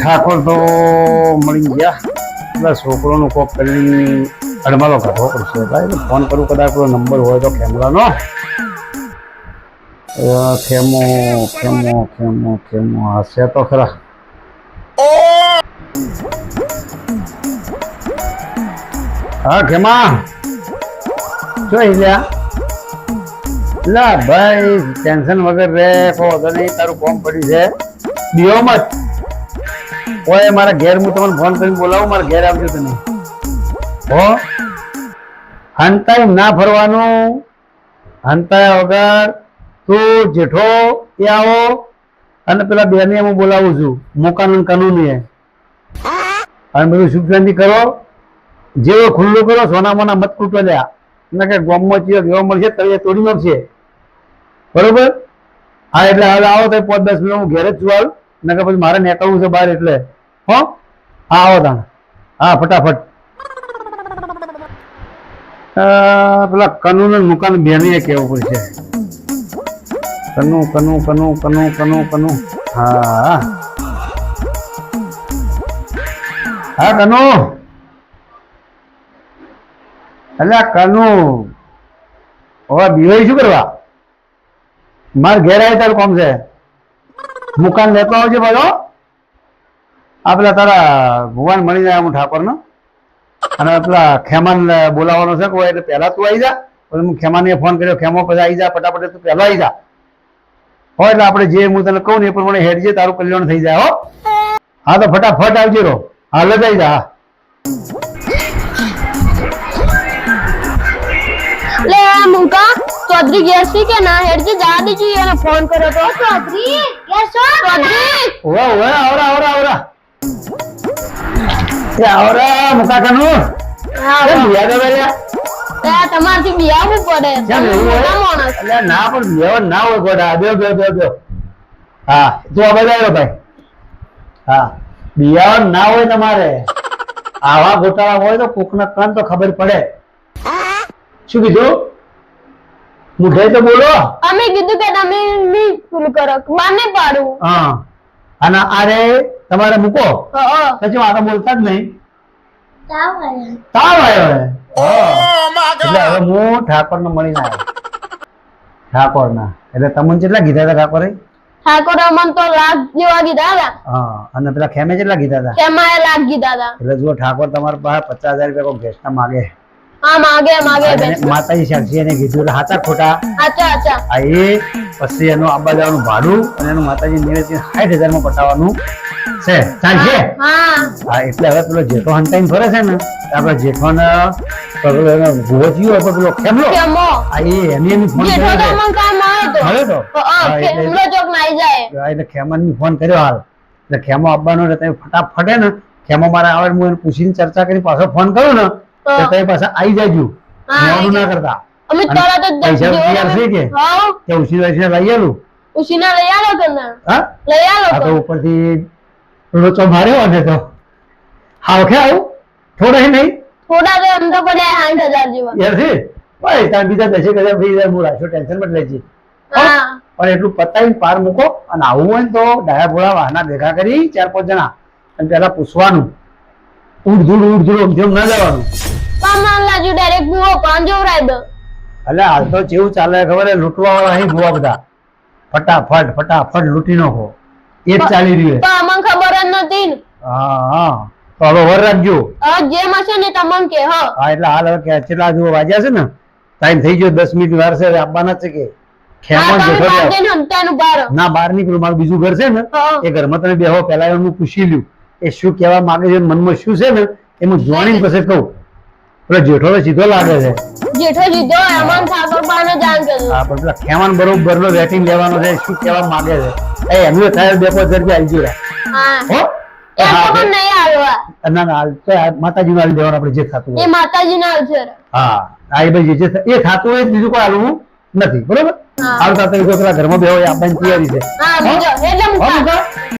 ઠાકોર તો મળી ગયા એટલે છોકરોનું કોક કરી અડમાલો કાઢવો પડશે ભાઈ. ફોન કરું કદાચ કોઈ નંબર હોય તો કેમેરાનો. ખેમો ખેમો ખેમો ખેમો હશે તો ખરા. હા ખેમા જોઈ લ્યા લા ભાઈ ટેન્શન વગર રે કોઈ નહીં. તારું ફોન પડ્યું છે દિયો મત ઓય મારા ઘેર હું તમને ફોન કરીને બોલાવું મારા ઘેર આવજો તમે હો. હંતાઈ ના ફરવાનું. હંતાયા વગર તું જેઠો એ આવો અને પેલા બેને હું બોલાવું છું મોકાનંદ કાનૂની અને બધું સુખ શાંતિ કરો. જેવો ખુલ્લું કરો સોના મોના મત કૂટો લ્યા ના કે ગોમમાં ચીયો એવો મળશે તળિયે તોડી નાખશે બરોબર. હા એટલે હવે આવો તો 5-10 મિનિટ હું ઘેર જ છું હાલ ના કે પછી મારે નીકળવું છે બહાર એટલે હો. હા આવો તાણ. હા ફટાફટ. પેલા કનુ ને મુકાન બેને કેવું પડશે. કનુ કનુ કનુ કનુ કનુ કનુ હા હા કનુ અલ્યા કનુ હવે બીવાઈ શું કરવા મારે ઘેર આવે તારું કામ છે. મુકાન લેતો આવજે ભાઈ. આ પેલા તારા ભગવાન મળી જાય હું ઠાકોર નો અને પેલા ખેમાન બોલાવવાનો છે કોઈ એટલે પહેલા તું આવી જા. પછી હું ખેમાને ફોન કર્યો ખેમો પછી આવી જા ફટાફટ તું પહેલા આવી જા હોય એટલે આપણે જે હું તને કહું ને એ પ્રમાણે હેડજે તારું કલ્યાણ થઈ જાય હો. હા તો ફટાફટ આવજે રો હાલ જ આવી જા. લે મુકા ચૌધરી ગેસી કે ના હેડજે જા દીજી એને ફોન કર્યો તો ચૌધરી ગેસો ચૌધરી ઓવા ઓવા આવરા આવરા આવરા એ આવરા મુકા કનુ હા બિયા દે બેલા તે તમારથી બિયાવું પડે મોટા માણસ એટલે ના પણ બિયાવ ના હોય ગોડા દે હા જો આ બજાયો ભાઈ. હા બિયાવ ના હોય તમારે આવા ગોટાળા હોય તો કોકના કાન તો ખબર પડે. શું કીધું મુઠે તો બોલો. અમે કીધું કે તમે ની ફૂલ કરો માને પાડું. હા અને આરે તમારે મૂકો હા પછી આ તો બોલતા જ નહીં. તાવ તાવ આવ્યો આવ્યો એટલે હવે હું ઠાકોર ને મળીને આવ્યો. ઠાકોર ના એટલે તમને કેટલા કીધા હતા ઠાકોરે? ઠાકોર અમન તો લાખ જેવા કીધા હતા. હા અને પેલા ખેમે કેટલા કીધા હતા? કેમાં લાખ કીધા હતા. એટલે જો ઠાકોર તમારા પાસે 50,000 રૂપિયા કોઈ ભેસના માગે. હા માગે માતાજી સાક્ષી એને કીધું એટલે હાચા ખોટા? અચ્છા આ એ પછી એનું આબા જવાનું ભાડું અને એનું માતાજી નિવેદન 60,000 માં પટાવવાનું છે. ચાલશે? હા એટલે હવે પેલો જેઠો હંતાઈને ફરે છે ને આપડે જેઠો ને ભૂવો થયો પેલો ખેમલો આ એ એની ફોન કર્યો એટલે ખેમન ની ફોન કર્યો હાલ એટલે ખેમો આપવાનો એટલે તમે ફટાફટ ને ખેમો મારા આવે હું એને પૂછીને ચર્ચા કરી પાછો ફોન કરું ને તો તમે પાછા આવી જાજો મોડું ના કરતા. પૈસા તૈયાર છે કે ઉછી લઈ આલું ઉસીના લઈ આલો કે ના હા લઈ આલો આ તો ઉપરથી રોચો માર્યો અને તો હાવ કે આવું થોડા નહીં થોડા તો એમ તો પડે 60,000 જેવા યાર છે ભાઈ તાર બીજા 10,000 ફ્રી જાય મૂળા છો ટેન્શન મત લેજી. હા પણ એટલું પતાવીને પાર મૂકો અને આવું હોય ને તો ડાયા ભોળા વાહના ભેગા કરી 4-5 જણા અને પેલા પૂછવાનું ઉડધૂડ જેમ ના જવાનું. પામાન લાજુ ડાયરેક્ટ ભૂવો પાંજો રાઈ દો. એટલે હાલ તો જેવું ચાલે ખબર લૂંટવા વાળા અહીં ભૂવા બધા ફટાફટ લૂંટી નાખો એ જ ચાલી રહ્યું. તો અમન ખબર જ નથી ને. હા તો હવે વર રાખજો. જે મશે ને તમન કે હા એટલે હાલ હવે કેટલા જો વાગ્યા છે ને ટાઈમ થઈ ગયો 10 મિનિટ વાર છે આપવાના છે કે ખેમણ જેઠો ના બહાર નીકળું મારું બીજું ઘર છે ને એ ઘરમાં તમે બેહો પેલા એનું પૂછી લ્યું એ શું કહેવા માંગે છે મનમાં શું છે ને એ હું જોઈને પછી કહું. પેલો જેઠો તો સીધો લાગે છે. જેઠો સીધો અમન ઠાકોર પાને જાણ કર્યું. હા પણ પેલા ખેમણ બરોબર નો રેટિંગ લેવાનો છે શું કહેવા માંગે છે એ એનું થાય 2-5 રૂપિયા આવી ગયો. હા હો નહીં આવવા ના હાલ તો માતાજી નું આવી દેવાનું આપણે જે થતું એ માતાજી ના આવશે. હા આ એ ભાઈ જે એ થતું હોય બીજું કોઈ હાલવું નથી બરોબર. આવતા પેલા ઘરમાં બે હોય આપવાની તૈયારી છે.